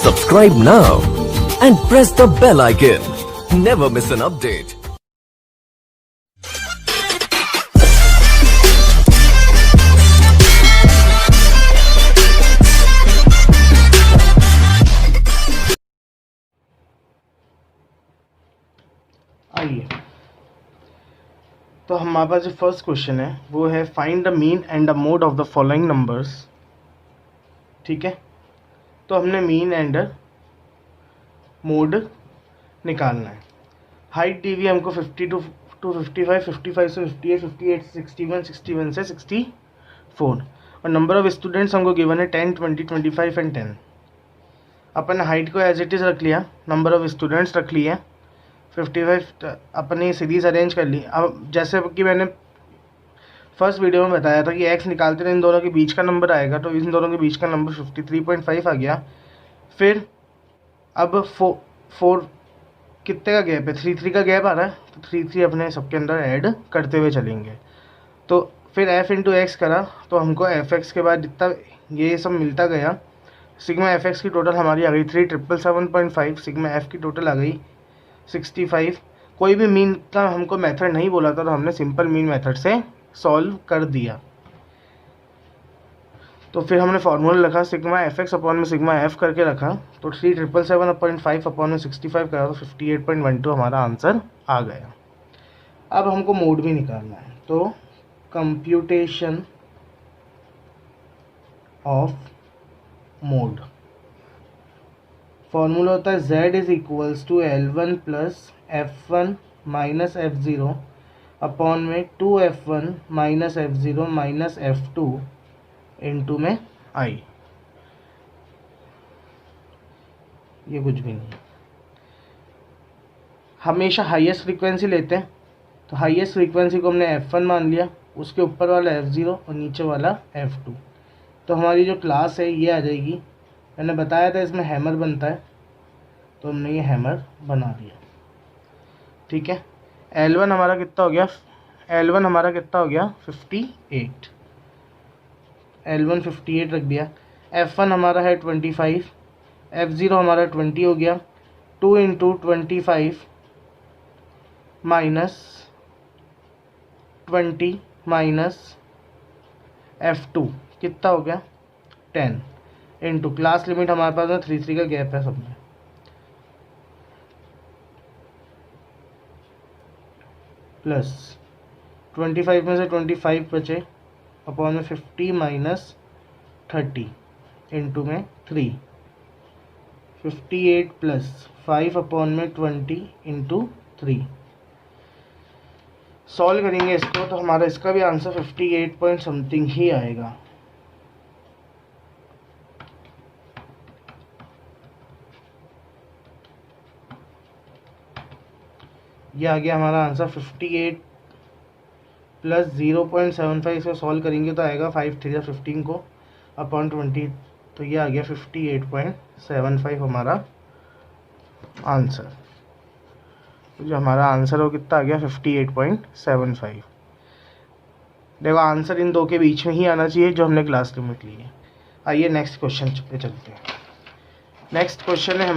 Subscribe now and press the bell icon. Never miss an update. आइए, तो हमारे पास जो फर्स्ट क्वेश्चन है वो है find the mean and the mode of the following numbers. ठीक है, तो हमने मीन एंड मोड निकालना है। हाइट दी हुई हमको 50 टू 55, 55 से 58, 58 से 61, 61 से 64, और नंबर ऑफ स्टूडेंट्स हमको गिवन है 10, 20, 25 एंड 10। अपन हाइट को एज इट इज़ रख लिया, नंबर ऑफ स्टूडेंट्स रख लिया, 55 अपनी सीरीज़ अरेंज कर ली। अब जैसे कि मैंने फर्स्ट वीडियो में बताया था कि x निकालते हैं इन दोनों के बीच का नंबर आएगा, तो इन दोनों के बीच का नंबर 53.5 आ गया। फिर अब 4 कितने का गैप है, 3 का गैप आ रहा है, तो 3 अपने सबके अंदर ऐड करते हुए चलेंगे। तो फिर f इंटू एक्स करा तो हमको fx के बाद जितना ये सब मिलता गया, सिग्मा fx की टोटल हमारी आ गई 3777.5, सिग्मा f की टोटल आ गई 65। कोई भी मीन का हमको मेथड नहीं बोला था, तो हमने सिंपल मीन मेथड से सॉल्व कर दिया। तो फिर हमने फार्मूला रखा सिग्मा एफ एक्स अपॉन में सिग्मा एफ करके रखा, तो 3777.5 अपॉन में 65 करा तो 58.12 हमारा आंसर आ गया। अब हमको मोड भी निकालना है, तो कंप्यूटेशन ऑफ मोड फॉर्मूला होता है z is equals to L1 plus F1 minus F0 upon में 2F1 minus F0 minus F2 into में I। ये कुछ भी नहीं, हमेशा हाईएस्ट फ्रीक्वेंसी लेते हैं, तो हाईएस्ट फ्रीक्वेंसी को हमने F1 मान लिया, उसके ऊपर वाला F0 और नीचे वाला F2। तो हमारी जो क्लास है ये आ जाएगी। मैंने बताया था इसमें हैमर बनता है, तो हमने ये हैमर बना दिया। ठीक है, L1 हमारा कितना हो गया, L1 हमारा कितना हो गया 58, L1 58 रख दिया। F1 हमारा है 25, F0 हमारा 20 हो गया। 2 इंटू 25 माइनस 20 माइनस F2 कितना हो गया 10 इंटू क्लास लिमिट हमारे पास में 3 का गैप है सब में, प्लस 25 में से 25 बचे अपॉन में 50 माइनस 30 इंटू में 3, 58 प्लस 5 अपॉन में 20 इंटू 3। सॉल्व करेंगे इसको तो हमारा इसका भी आंसर 58 पॉइंट समथिंग ही आएगा। ये आ गया हमारा आंसर 58 प्लस 0.75, इसको सॉल्व करेंगे तो आएगा 5 3 15 को अपॉन 20, तो ये आ गया 58.75 हमारा आंसर। तो जो हमारा आंसर हो कितना आ गया 58.75। देखो आंसर इन दो के बीच में ही आना चाहिए जो हमने क्लास लिमिट ली है। आइए नेक्स्ट क्वेश्चन पे चलते हैं। नेक्स्ट क्वेश्चन है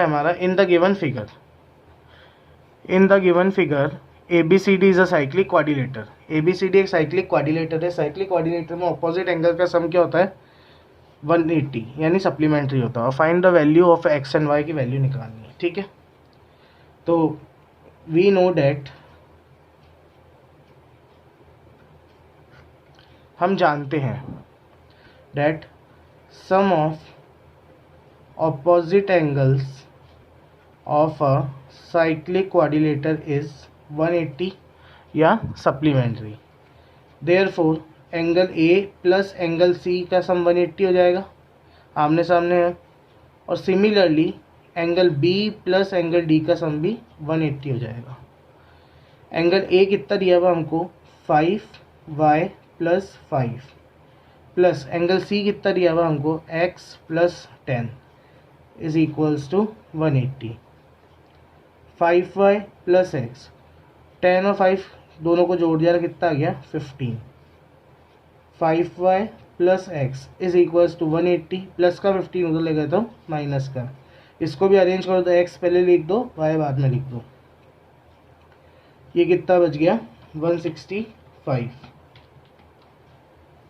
हमारा in the given figure ABCD is a cyclic quadrilateral. ABCD एक साइक्लिक क्वाड्रिलेटर है। साइक्लिक क्वाड्रिलेटर में ऑपोजिट एंगल का सम क्या होता है 180, यानी सप्लीमेंट्री होता है। और find the value of x and y की वैल्यू निकालनी है। ठीक है, तो वी नो डैट, हम जानते हैं that sum of opposite angles of a cyclic quadrilateral is 180 या supplementary। Therefore angle A plus angle C का सम 180 हो जाएगा, आमने सामने है। और similarly angle B plus angle D का सम भी 180 हो जाएगा। एंगल A कितना दिया हुआ हमको 5y plus 5 plus angle C कितना दिया हुआ हमको x plus 10 is equals to 180। 5y plus x, 10 और 5 दोनों को जोड़ दिया कितना आ गया 15। 5y plus x is equals to 180, plus का 15 उधर ले गए तो माइनस का, इसको भी अरेंज करो तो x पहले लिख दो, y बाद में लिख दो। ये कितना बच गया 165।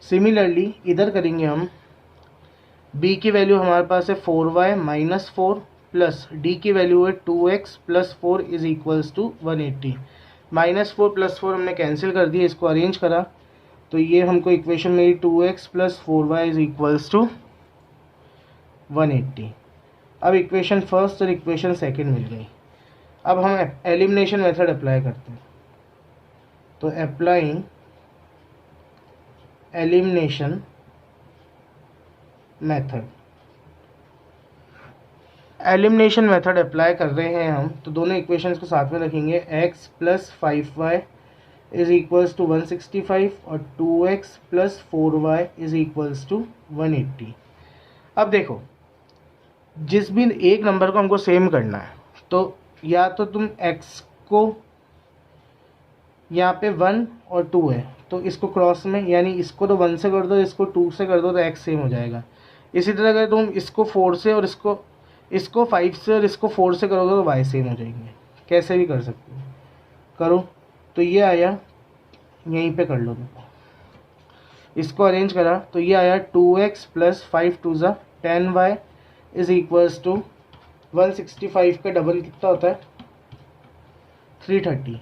सिमिलरली इधर करेंगे हम, b की वैल्यू हमारे पास है 4y माइनस 4 प्लस d की वैल्यू है 2x plus 4 is equals to 180। Minus 4 plus 4 हमने कैंसिल कर दिया, इसको अरेंज करा तो ये हमको इक्वेशन मिली 2x plus 4y is equals to 180। अब इक्वेशन फर्स्ट और इक्वेशन सेकंड मिल गई। अब हम एलिमिनेशन मेथड अप्लाई करते हैं, तो applying elimination method, elimination method apply कर रहे हैं हम, तो दोनों इक्वेशंस को साथ में रखेंगे। x plus 5y is equals to 165 और 2x plus 4y is equals to 180। अब देखो, जिस भी एक नंबर को हमको सेम करना है, तो या तो तुम x को, यहाँ पे 1 और 2 है तो इसको क्रॉस में, यानी इसको तो 1 से कर दो, इसको 2 से कर दो तो x सेम हो जाएगा। इसी तरह अगर तुम इसको 4 से और इसको 5 से और इसको 4 से करोगे तो y सेम हो जाएंगे। कैसे भी कर सकते हो, करो। तो ये आया, यहीं पे कर लो देखो, इसको अरेंज करा तो ये आया 2x प्लस 5 टू ज़ा 10y इज इक्वल्स टू 165 का डबल कितना होता है 330।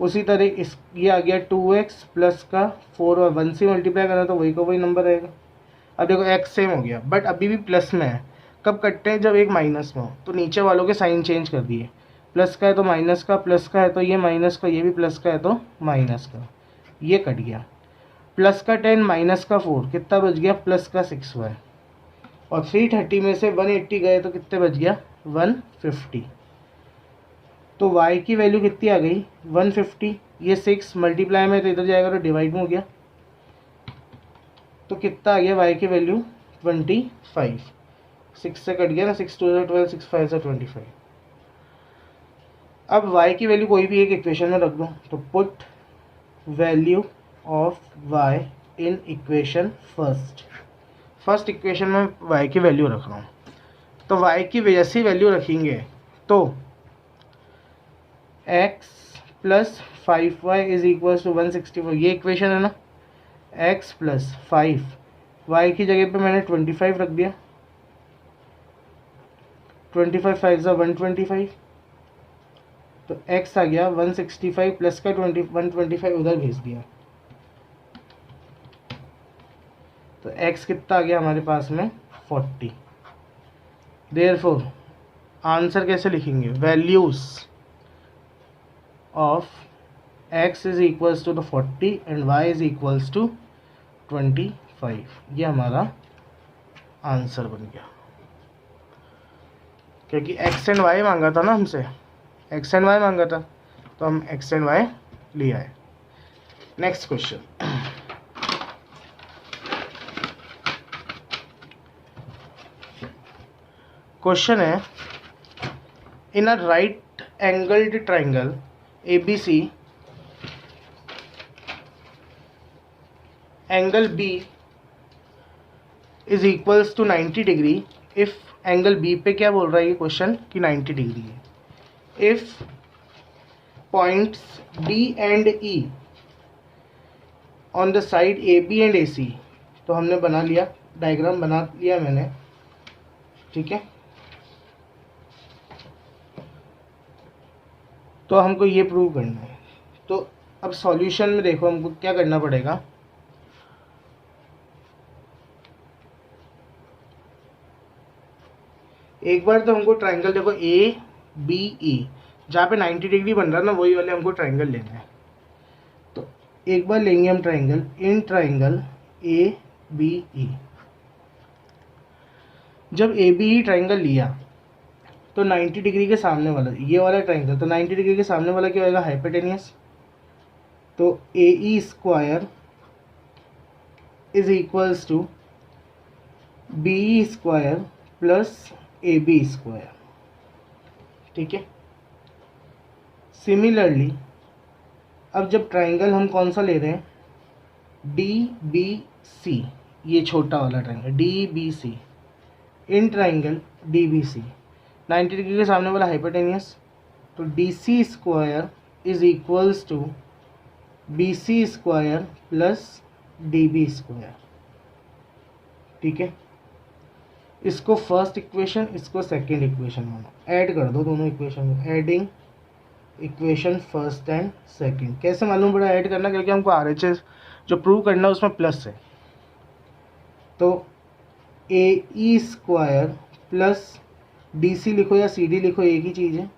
उसी तरह इस ये आ गया 2x प्लस का 4 और 1 से मल्टीप्लाई करना तो वही का वही नंबर रहेगा। अब देखो x सेम हो गया बट अभी भी प्लस में है। कब कटते हैं, जब एक माइनस में हो, तो नीचे वालों के साइन चेंज कर दिए, प्लस का है तो माइनस का, प्लस का है तो ये माइनस का, ये भी प्लस का है तो माइनस का, ये कट गया। प्लस का 10 माइनस का 4 कितना बच गया, प्लस का 6y, और 330 में से 180 गए तो कितने बच गया 150। तो y की वैल्यू कितनी आ गई 150, ये 6 मल्टीप्लाई में तो इधर जाएगा तो डिवाइड में हो गया, तो कितना आ गया y की वैल्यू 25। 6 से कट गया ना, 6 2 से 12, 6 5 से 25। अब y की वैल्यू कोई भी एक इक्वेशन में रख दो, तो put value of y in equation first equation में y की वैल्यू रख रहा हूँ। तो y की जैसी वैल्यू रखेंगे तो x plus 5y is equal to 164, ये इक्वेशन है ना। x प्लस 5, y की जगह पे मैंने 25 रख दिया, 25 5 ज़ा 125, तो x आ गया 165 प्लस का 125 उधर भेज दिया, तो x कितना आ गया हमारे पास में 40। देयरफॉर आंसर कैसे लिखेंगे, values of x is equals to the 40 and y is equals to 25, ये हमारा आंसर बन गया। क्योंकि x एंड y मांगा था ना हमसे, x एंड y मांगा था, तो हम x एंड y ले आए। नेक्स्ट क्वेश्चन, क्वेश्चन है in a right angled triangle ABC, angle B is equals to 90 degree if angle B पे क्या बोल रहा है ये क्वेश्चन कि 90 डिग्री है। If points D and E on the side AB and AC, तो हमने बना लिया, डायग्राम बना लिया मैंने, ठीक है। तो हमको ये प्रूव करना है, तो अब सॉल्यूशन में देखो हमको क्या करना पड़ेगा। एक बार तो हमको ट्राइंगल देखो ABE, जहाँ पे 90 डिग्री बन रहा है ना, वही वाले हमको ट्राइंगल लेना है। तो एक बार लेंगे हम ट्राइंगल, इन ट्राइंगल ABE। जब ABE ट्राइंगल लिया तो 90 डिग्री के सामने वाला, ये वाला ट्राइंगल, तो 90 डिग्री के सामने वाला क्या होगा, हाइपोटेनियस। तो AE square is equals to BE square plus AB square, ठीक है। सिमिलरली अब जब ट्राइंगल हम कौन सा ले रहे हैं, DBC, ये छोटा वाला triangle DBC, in triangle DBC 90 degree के सामने वाला हाइपोटेनियस, तो DC square is equals to BC square plus DB square. ठीक है, इसको फर्स्ट इक्वेशन, इसको सेकंड इक्वेशन मानो, ऐड कर दो दोनों इक्वेशन को, adding equation first and second. कैसे मालूम पड़ा ऐड करना, क्योंकि हमको RHS जो प्रूव करना है उसमें प्लस है, तो AE स्क्वायर प्लस DC लिखो या CD लिखो एक ही चीज़ है,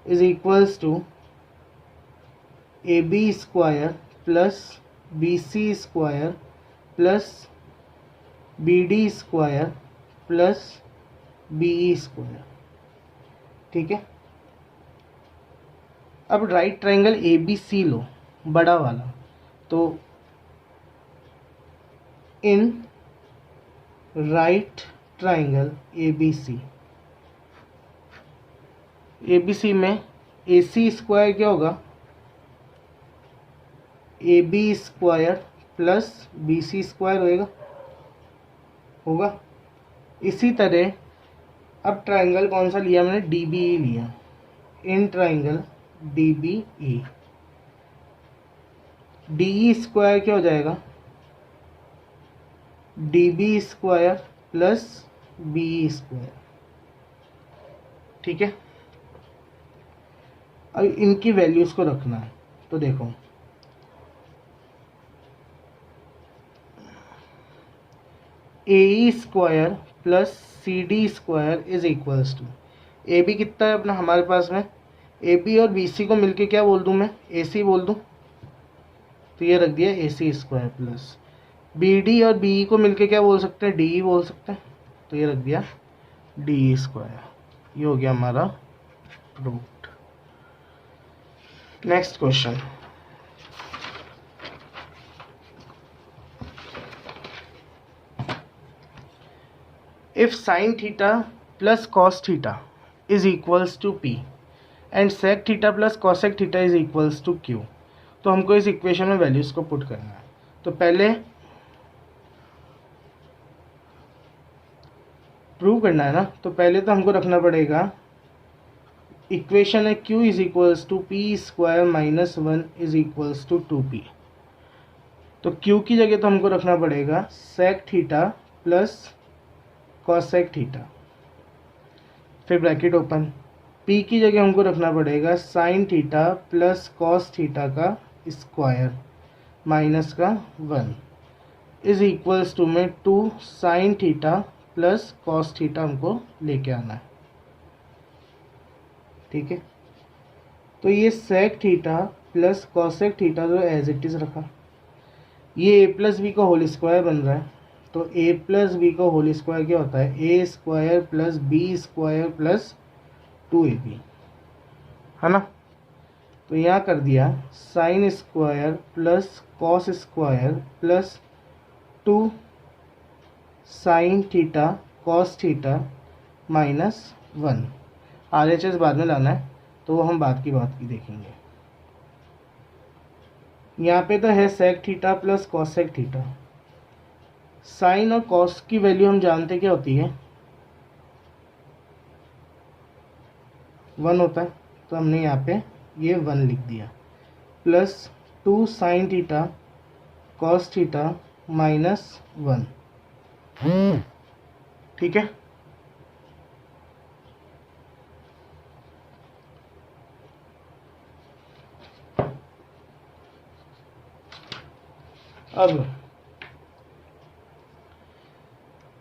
is equals to AB square plus BC square plus BD square plus BE square. ठीक है, अब राइट ट्राइंगल ABC लो, बड़ा वाला, तो इन राइट ट्राइंगल ABC में AC स्क्वायर क्या होगा, AB square plus BC square होगा। इसी तरह अब ट्राइंगल कौन सा लिया मैंने, DBE लिया, in triangle DBE, DE square क्या हो जाएगा, DB square plus BE square. ठीक है, अब इनकी वैल्यूज को रखना है, तो देखो AE square plus CD square is equals to, AB कितना है अपना हमारे पास में, AB और BC को मिलके क्या बोल दूं मैं, AC बोल दूं, तो ये रख दिया AC स्क्वायर प्लस BD और BE को मिलके क्या बोल सकते हैं, DE बोल सकते हैं, तो ये रख दिया DE स्क्वायर। ये हो गया हमारा proved. Next question, if sin theta plus cos theta is equals to P and sec theta plus cosec theta is equals to Q, तो हमको इस इक्वेशन में वैल्यूज को पुट करना है। तो पहले प्रूव करना है ना, तो पहले तो हमको रखना पड़ेगा, इक्वेशन है Q is equals to P square minus 1 is equals to 2P, तो Q की जगह तो हमको रखना पड़ेगा sec theta plus cosec theta, फिर ब्रैकेट ओपन, P की जगह हमको रखना पड़ेगा sine theta plus cos theta का स्क्वायर माइनस का 1 इज इक्वल्स टू में 2 sine theta plus cos theta हमको लेके आना है। ठीक है, तो ये sec theta plus cosec theta जो एज इट इज़ रखा, ये a प्लस बी का होल स्क्वायर बन रहा है, तो a प्लस बी का होल स्क्वायर क्या होता है, a square plus b square plus 2ab, है ना। तो यहाँ कर दिया sine square plus cos square plus 2 sine theta cos theta minus 1, RHS बाद में लाना है, तो वो हम बात की देखेंगे। यहाँ पे तो है sec theta plus cosec theta, sine और कॉस की वैल्यू हम जानते क्या होती है, 1 होता है, तो हमने यहाँ पे ये 1 लिख दिया, plus 2 sine theta cos theta minus 1। ठीक है, अब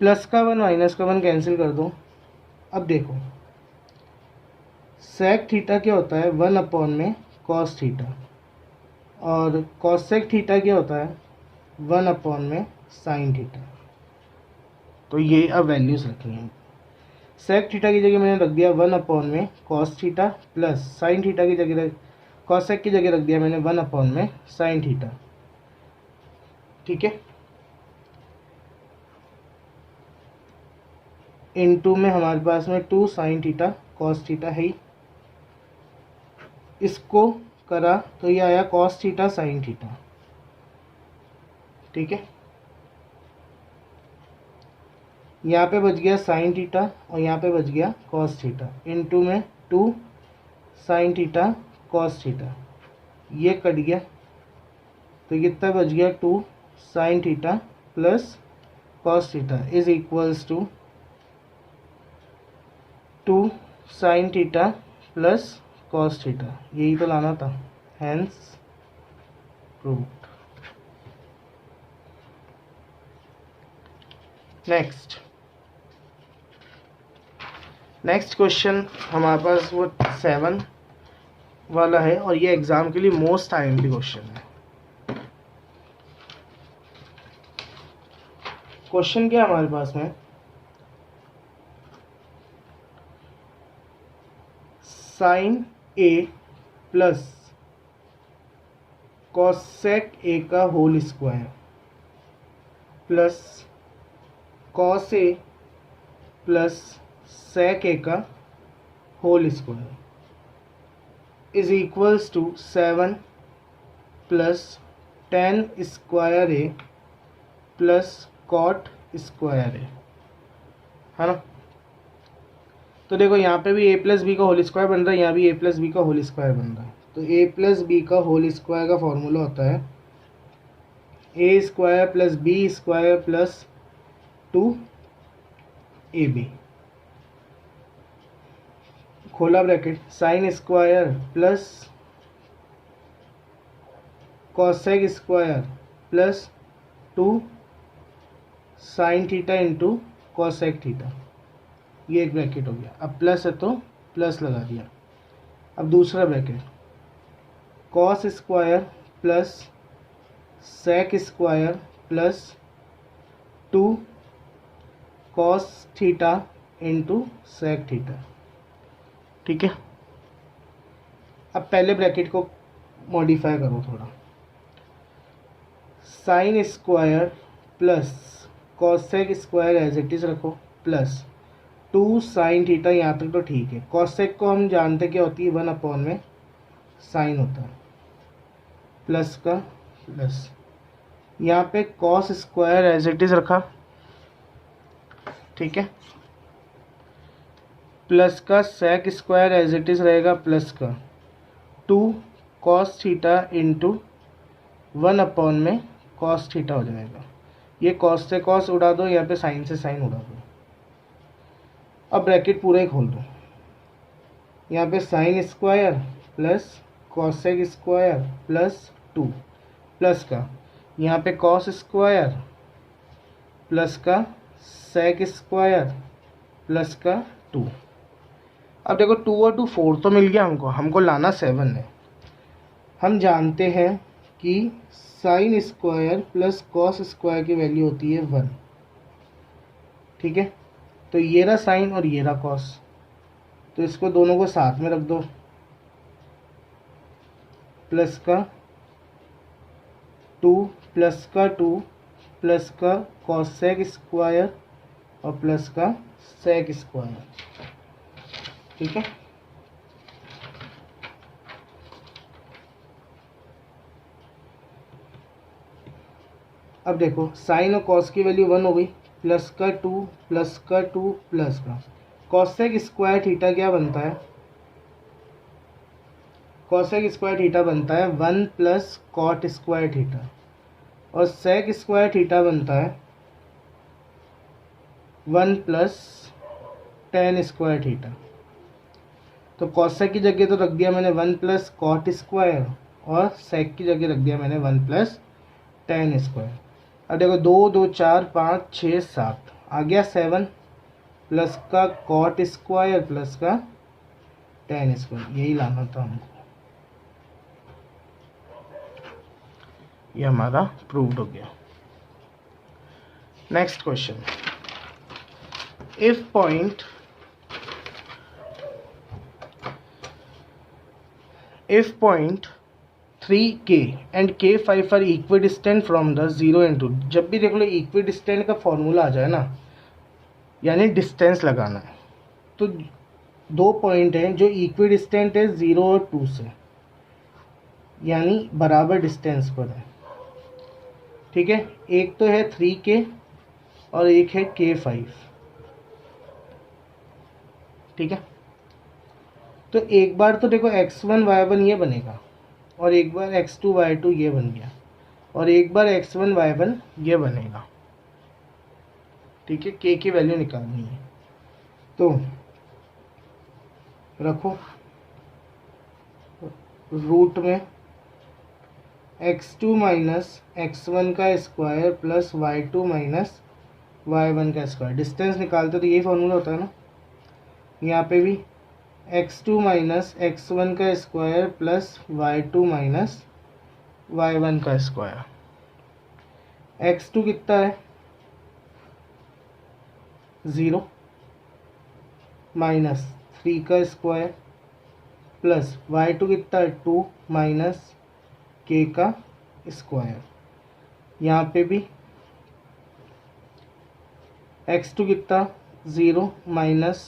प्लस का 1 माइनस का 1 कैंसिल कर दो। अब देखो सेक थीटा क्या होता है, 1 अपॉन में कॉस थीटा, और कॉसेक थीटा क्या होता है, 1 अपॉन में साइन थीटा। तो ये अब वैल्यूज रखनी है। सेक थीटा की जगह मैंने रख दिया 1 अपॉन में cos theta plus sine theta की जगह कॉसेक की जगह रख दिया मैंने 1 अपॉन में साइन थीटा। ठीक है, इनटू में हमारे पास में 2 साइन थीटा कॉस थीटा है ही, इसको करा तो ये आया कॉस थीटा साइन थीटा, ठीक है, यहाँ पे बच गया साइन थीटा और यहाँ पे बच गया कॉस थीटा, इनटू में 2 साइन थीटा कॉस थीटा, ये कट गया तो कितना बच गया 2 sine theta plus cos theta is equals to 2 sine theta plus cos theta, यही तो लाना था, हैंस प्रूव्ड। नेक्स्ट क्वेश्चन हमारे पास वो 7 वाला है और ये एग्जाम के लिए मोस्ट टाइमली क्वेश्चन है। क्वेश्चन क्या हमारे पास में, sine A plus cosec A का whole square plus cos A plus sec A का whole square is equals to 7 plus tan square A plus cot square है ना। तो देखो यहाँ पे भी a प्लस बी का होल स्क्वायर बन रहा है, यहाँ भी a प्लस बी का होल स्क्वायर बन रहा है। तो a प्लस बी का होल स्क्वायर का फॉर्मूला होता है a square plus b square plus 2ab, खोला bracket, sine square plus cosec square plus 2 sine theta into cosec theta, ये एक ब्रैकेट हो गया। अब प्लस है तो प्लस लगा दिया। अब दूसरा bracket, cos square plus sec square plus 2 cos theta into sec theta, ठीक है। अब पहले ब्रैकेट को मॉडिफाई करो थोड़ा, sine square plus cosec square as it is रखो प्लस 2 साइन थीटा, यहाँ तक तो ठीक है। कॉसेक को हम जानते क्या होती है, 1 में साइन होता है, प्लस का प्लस, यहाँ पे cos square as it is रखा, ठीक है, प्लस का sec square as it is रहेगा, प्लस का 2 कॉस थीटा इंटू 1 में कॉस थीटा हो जाएगा। ये कॉस से कॉस उड़ा दो, यहाँ पे साइन से साइन उड़ा दो। अब ब्रैकेट पूरा ही खोल दो, यहाँ पे sign square plus cosec square plus 2 plus का, यहाँ पे कॉस स्क्वायर प्लस का सेक स्क्वायर प्लस का 2। अब देखो 2 और 2 4 तो मिल गया हमको लाना 7 है। हम जानते हैं कि sign square plus cos square की वैल्यू होती है 1, ठीक है। तो ये रहा साइन और ये रहा कॉस, तो इसको दोनों को साथ में रख दो, प्लस का 2 प्लस का 2 प्लस का कॉसेक स्क्वायर और प्लस का सेक स्क्वायर, ठीक है। अब देखो साइन और कॉस की वैल्यू 1 हो गई, प्लस का 2 प्लस का 2 प्लस का कॉसेक स्क्वायर थीटा क्या बनता है, कॉसेक स्क्वायर थीटा बनता है 1 प्लस कॉट स्क्वायर थीटा, और सेक स्क्वायर थीटा बनता है 1 प्लस टेन स्क्वायर थीटा। तो कॉसेक की जगह तो रख दिया मैंने 1 प्लस कॉट स्क्वायर और सेक की जगह रख दिया मैंने 1 प्लस टेन स्क्वायर। अब देखो 2 2 4 5 6 7 आ गया 7 प्लस का कॉट स्क्वायर प्लस का टेन स्क्वायर, यही लाना था हमको। ये हमारा प्रूव्ड हो गया। Next question, if point if point 3k and k5 are equidistant from the 0 and 2, जब भी देख लो इक्विडिस्टेंट का फॉर्मूला आ जाए ना, यानी डिस्टेंस लगाना है, तो 2 पॉइंट हैं जो इक्विडिस्टेंट है 0 और 2 से, यानी बराबर डिस्टेंस पर है। ठीक है, एक तो है 3k और एक है k5, ठीक है। तो एक बार तो देखो x1 y1 ये बनेगा और एक बार x2 y2 ये बन गया और एक बार x1 y1 ये बनेगा, ठीक है। k की वैल्यू निकालनी है तो रखो रूट में x2 माइनस x1 का square plus y2 minus y1 का स्क्वायर। डिस्टेंस निकालते तो यही फॉर्मूला होता है ना। यहाँ पे भी x2 माइनस x1 का square plus y2 minus y1 का स्क्वायर। x2 कितना है 0 माइनस 3 का स्क्वायर प्लस y2 कितना है 2 माइनस k का स्क्वायर। यहाँ पे भी x2 कितना 0 माइनस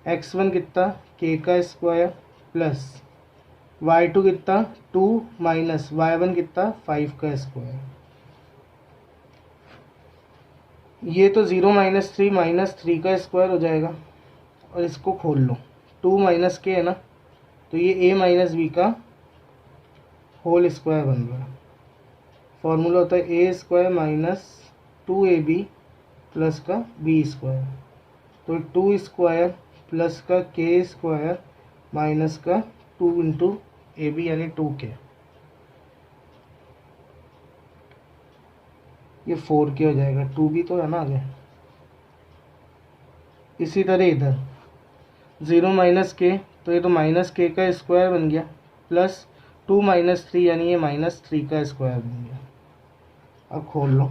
x1 कितना k का स्क्वायर प्लस y2 कितना 2 माइनस y1 कितना 5 का स्क्वायर। ये तो 0 माइनस 3 माइनस 3 का स्क्वायर हो जाएगा और इसको खोल लो, 2 माइनस के है ना, तो ये a माइनस बी का होल स्क्वायर बन रहा है। फॉर्मूला होता है ए स्क्वायर माइनस 2ab प्लस का बी स्क्वायर। तो 2 स्क्वायर प्लस का के स्क्वायर माइनस का 2 इंटू ए बी यानी 2k। ये 4k हो जाएगा, 2 भी तो है ना आगे। इसी तरह इधर 0 माइनस के तो ये तो माइनस के का स्क्वायर बन गया प्लस 2 माइनस 3 यानी ये माइनस 3 का स्क्वायर बन गया। अब खोल लो,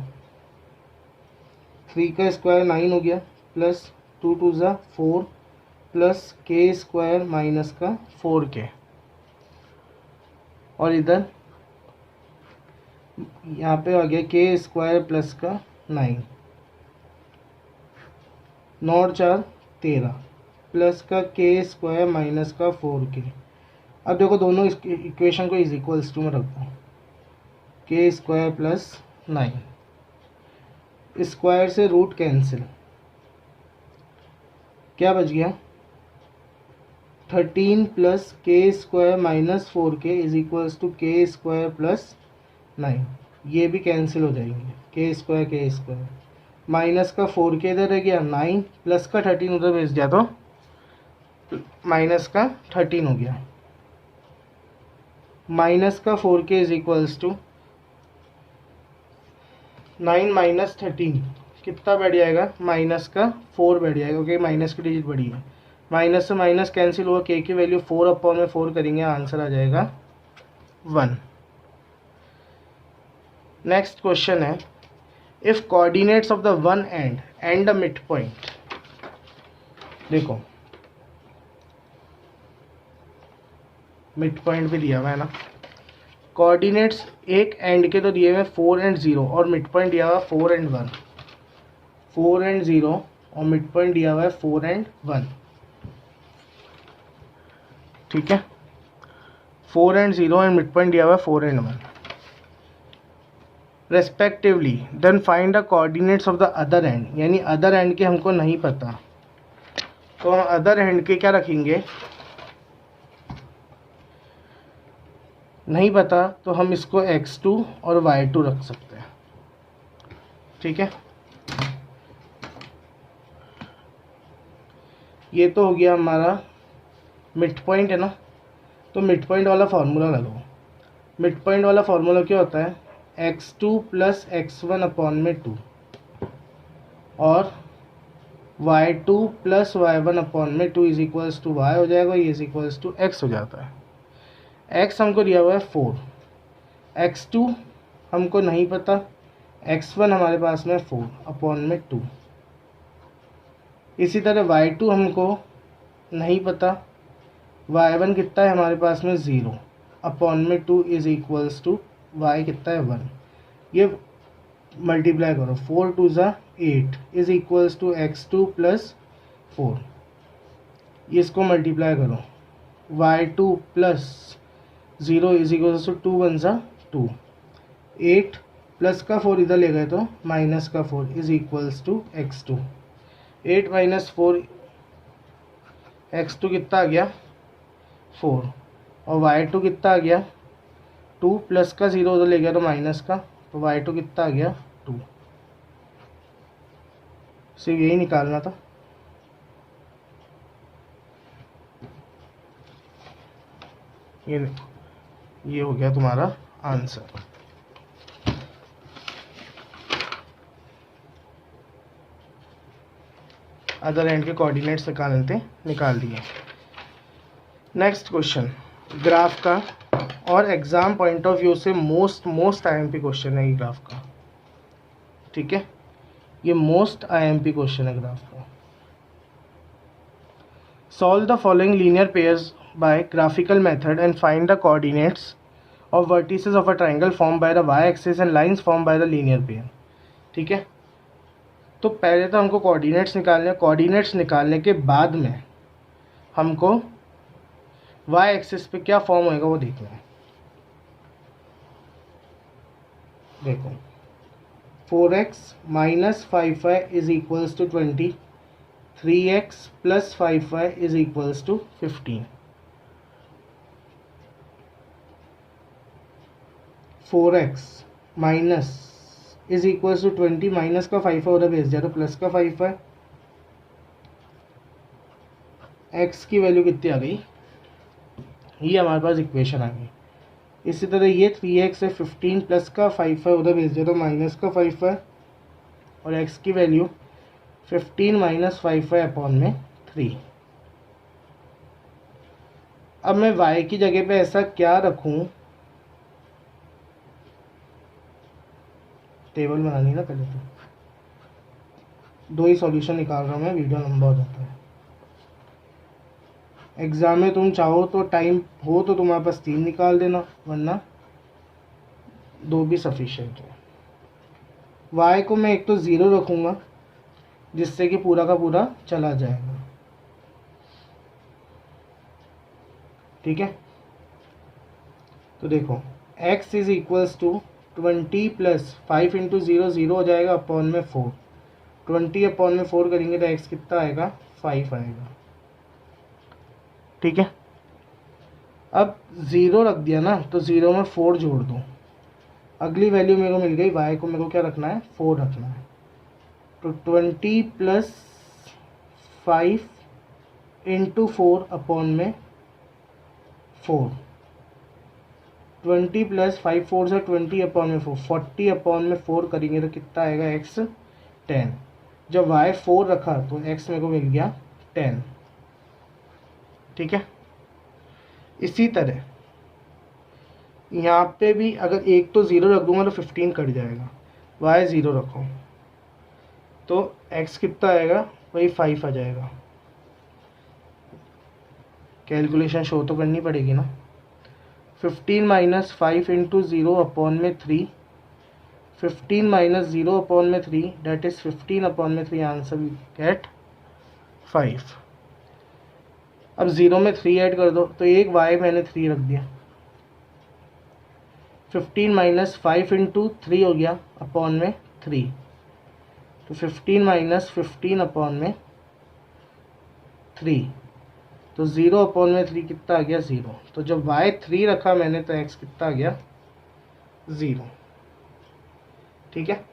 3 का स्क्वायर 9 हो गया प्लस 2 2 ज़ा 4 प्लस के स्क्वायर माइनस का 4k। और इधर यहाँ पे आ गया के स्क्वायर प्लस का 9, 9 और 4 13 प्लस का के स्क्वायर माइनस का 4k। अब देखो दोनों इक्वेशन को इज इक्वल्स टू में रख दो, के स्क्वायर प्लस 9, स्क्वायर से रूट कैंसिल, क्या बच गया 13 plus K square minus 4k is equals to K square plus 9। ये भी कैंसिल हो जाएंगे, के स्क्वायर माइनस का 4k इधर रह गया, 9 प्लस का 13 उधर भेज दिया तो माइनस का 13 हो गया। माइनस का 4k is equals to 9 minus 13 कितना बैठ जाएगा, माइनस का 4 बैठ जाएगा क्योंकि माइनस की डिजिट बड़ी है। माइनस से माइनस कैंसिल हुआ, के की वैल्यू 4 अपॉन में 4 करेंगे, आंसर आ जाएगा 1। नेक्स्ट क्वेश्चन है, if coordinates of the one and and the mid point. देखो मिड पॉइंट भी दिया हुआ है ना, कोऑर्डिनेट्स एक एंड के तो दिए हुए 4 एंड 0 और मिड पॉइंट दिया हुआ 4 एंड 1, 4 एंड 0 और मिड पॉइंट दिया हुआ है 4 एंड 1, ठीक है। 4 एंड 0 एंड मिड पॉइंट दिया हुआ है 4 and 1 respectively, then find the coordinates of the other end. यानी अदर एंड के हमको नहीं पता तो हम अदर एंड के क्या रखेंगे, नहीं पता तो हम इसको x2 और y2 रख सकते हैं, ठीक है। ये तो हो गया हमारा मिड पॉइंट है ना, तो मिड पॉइंट वाला फार्मूला लगाओ। मिड पॉइंट वाला फार्मूला क्या होता है, x2 प्लस x1 अपॉन में 2 और y2 प्लस y1 अपॉन में 2 इज इक्वल्स टू y हो जाएगा, ये इज इक्वल्स टू x हो जाता है। x हमको दिया हुआ है 4, x2 हमको नहीं पता, x1 हमारे पास में 4 अपॉन में 2। इसी तरह y2 हमको नहीं पता, y1 कितना है हमारे पास में 0 अपॉन में 2 इज इक्वल्स टू y कितना है 1। ये मल्टीप्लाई करो, 4 2 ज़ा 8 is equals to x2 plus 4। ये इसको मल्टीप्लाई करो, y2 plus 0 is equals to 2 1 ज़ा 2, 8 प्लस का 4 इधर ले गए तो माइनस का 4 is equals to x2। 8 minus 4 x2 कितना आ गया 4, और y2 कितना आ गया 2, प्लस का 0 उधर ले गया तो माइनस का, तो y2 कितना आ गया 2। सिर्फ यही निकालना था। ये हो गया तुम्हारा आंसर। अदर एंड के कोऑर्डिनेट्स निकाल दिए। नेक्स्ट क्वेश्चन ग्राफ का, और एग्जाम पॉइंट ऑफ व्यू से मोस्ट आईएमपी क्वेश्चन है ये ग्राफ का। ठीक है, ये मोस्ट आईएमपी क्वेश्चन है ग्राफ का। Solve the following linear pairs by graphical method and find the coordinates of vertices of a triangle form by the Y axis and lines form by the linear pair. ठीक है, तो पहले तो हमको coordinates निकालने हैं। Coordinates निकालने के बाद में हमको वाई एक्सिस पे क्या फॉर्म होएगा वो देखना है। देखो 4x minus 5y is equals to 20, 3x plus 5y is equals to 15। 4x minus is equals to 20, minus का 5y उधर भेज दिया तो प्लस का 5y, x की वैल्यू कितनी आ गई, ये हमारे पास इक्वेशन आ गई। इसी तरह ये 3x है 15, प्लस का 5y उधर भेज दिया तो माइनस का 5y, और x की वैल्यू 15 माइनस 5y अपॉन में 3। अब मैं y की जगह पे ऐसा क्या रखूं, टेबल बनानी ना पहले, तो दो ही सॉल्यूशन निकाल रहा हूँ मैं, वीडियो लंबा हो जाता है। एग्जाम में तुम चाहो तो टाइम हो तो तुम्हारे पास 3 निकाल देना, वरना 2 भी सफिशिएंट है। y को मैं एक तो 0 रखूँगा जिससे कि पूरा का पूरा चला जाएगा। ठीक है, तो देखो x is equals to 20 plus 5 into 0, 0 हो जाएगा अपॉन में 4, 20 अपॉन में 4 करेंगे तो x कितना आएगा 5 आएगा। ठीक है, अब 0 रख दिया ना तो 0 में 4 जोड़ दो, अगली वैल्यू मेरे को मिल गई। y को मेरे को क्या रखना है 4 रखना है, तो 20 प्लस 5 इंटू 4 अपॉन में 4, 20 प्लस 5 4 से 20 अपॉन में 4, 40 अपॉन में 4 करेंगे तो कितना आएगा x 10। जब y 4 रखा तो x मेरे को मिल गया 10। ठीक है, इसी तरह यहाँ पे भी अगर एक तो 0 रख दूंगा तो 15 कट जाएगा, y 0 रखो तो x कितना आएगा वही 5 आ जाएगा। कैलकुलेशन शो तो करनी पड़ेगी ना। 15 माइनस 5 इंटू 0 अपॉन में 3, 15 माइनस 0 अपॉन में 3 डेट इज 15 अपॉन में 3, आंसर वी गेट 5। अब 0 में 3 ऐड कर दो तो एक y मैंने 3 रख दिया, 15 माइनस 5 इंटू 3 हो गया अपॉन में 3, तो 15 माइनस 15 अपॉन में 3, तो 0 अपॉन में 3 कितना आ गया 0। तो जब y 3 रखा मैंने तो x कितना आ गया 0। ठीक है,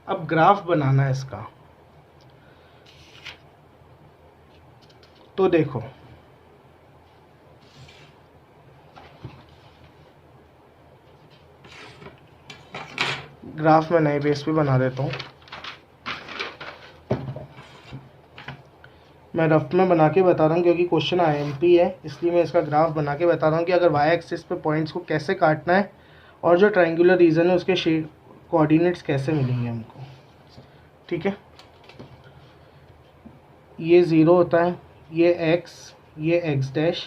अब ग्राफ बनाना है इसका। तो देखो ग्राफ में नए बेस पे बना देता हूँ। मैं रफ में बना के बता रहा हूँ क्योंकि क्वेश्चन आईएमपी है, इसलिए मैं इसका ग्राफ बना के बता रहा हूँ कि अगर वाई एक्सिस पे पॉइंट्स को कैसे काटना है और जो ट्रायंगुलर रीजन है उसके कोऑर्डिनेट्स कैसे मिलेंगे हमको। ठीक है, ये 0 होता है, ये x, ये x डैश,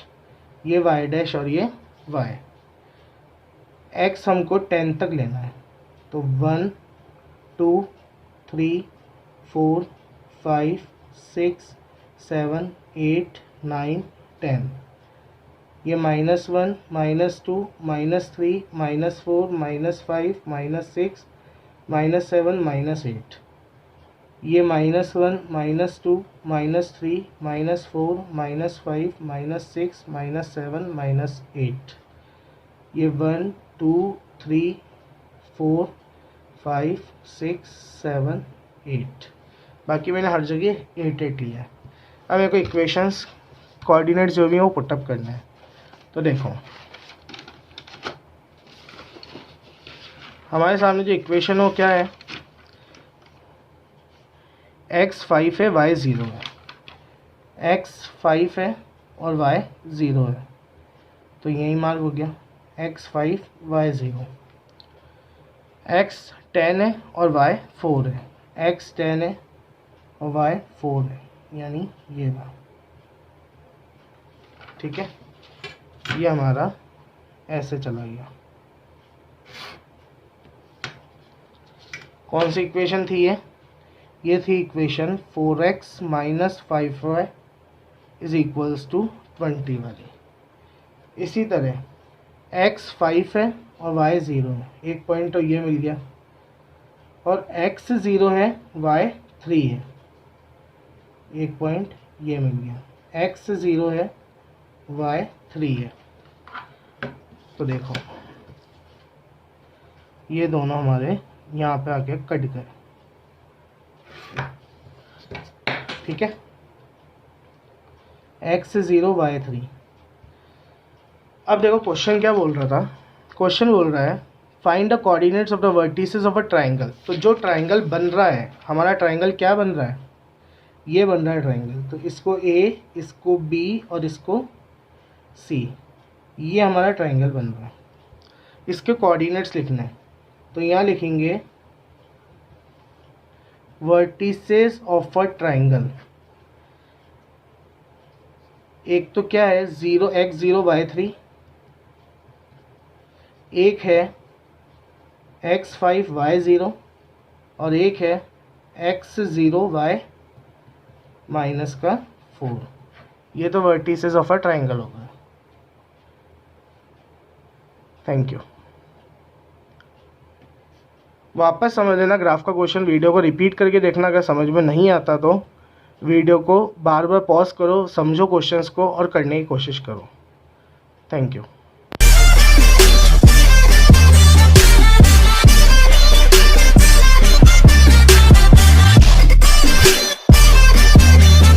ये y डैश और ये y। x हमको 10 तक लेना है, तो 1 2 3 4 5 6 7 8 9 10। ये -1 -2 -3 -4 -5 -6 -7 -8, ये -1 -2 -3 -4 -5 -6 -7 -8, ये 1 2 3 4 5 6 7 8, बाकी मैंने हर जगह 8 8 लिया है। अब मेरे को इक्वेशंस कोऑर्डिनेट जो भी है वो पुटअप करना है। तो देखो हमारे सामने जो इक्वेशन हो क्या है, x 5 है y 0 है, x 5 है और y 0 है, तो यही मार्क हो गया x 5 y 0, x 10 है और y 4 है, x 10 है और y 4 है, यानी ये रहा। ठीक है, ये हमारा ऐसे चला गया। कौन सी इक्वेशन थी ये थी equation 4x - 5y is equals to 20 वाली। इसी तरह x 5 है और y 0 है, एक पॉइंट तो ये मिल गया, और x 0 है y 3 है, एक पॉइंट ये मिल गया, x 0 है y 3 है। तो देखो ये दोनों हमारे यहाँ पे आके कट गए। ठीक है, x 0 y 3। अब देखो क्वेश्चन क्या बोल रहा था, क्वेश्चन बोल रहा है find the coordinates of the vertices of a triangle. तो जो ट्राइंगल बन रहा है, हमारा ट्राइंगल क्या बन रहा है, ये बन रहा है ट्राइंगल, तो इसको A, इसको B और इसको C, ये हमारा ट्राइंगल बन रहा है। इसके कोऑर्डिनेट्स लिखना है, तो यहाँ लिखेंगे वर्टिसेस ऑफ अ ट्राइंगल। एक तो क्या है 0 x 0 y 3, एक है x 5 y 0 और एक है x 0 y -4। ये तो वर्टिसेस ऑफ अ ट्राइंगल होगा। Thank you. वापस समझ लेना ग्राफ का क्वेश्चन, वीडियो को रिपीट करके देखना, अगर समझ में नहीं आता तो वीडियो को बार बार पॉज करो, समझो क्वेश्चंस को और करने की कोशिश करो। Thank you.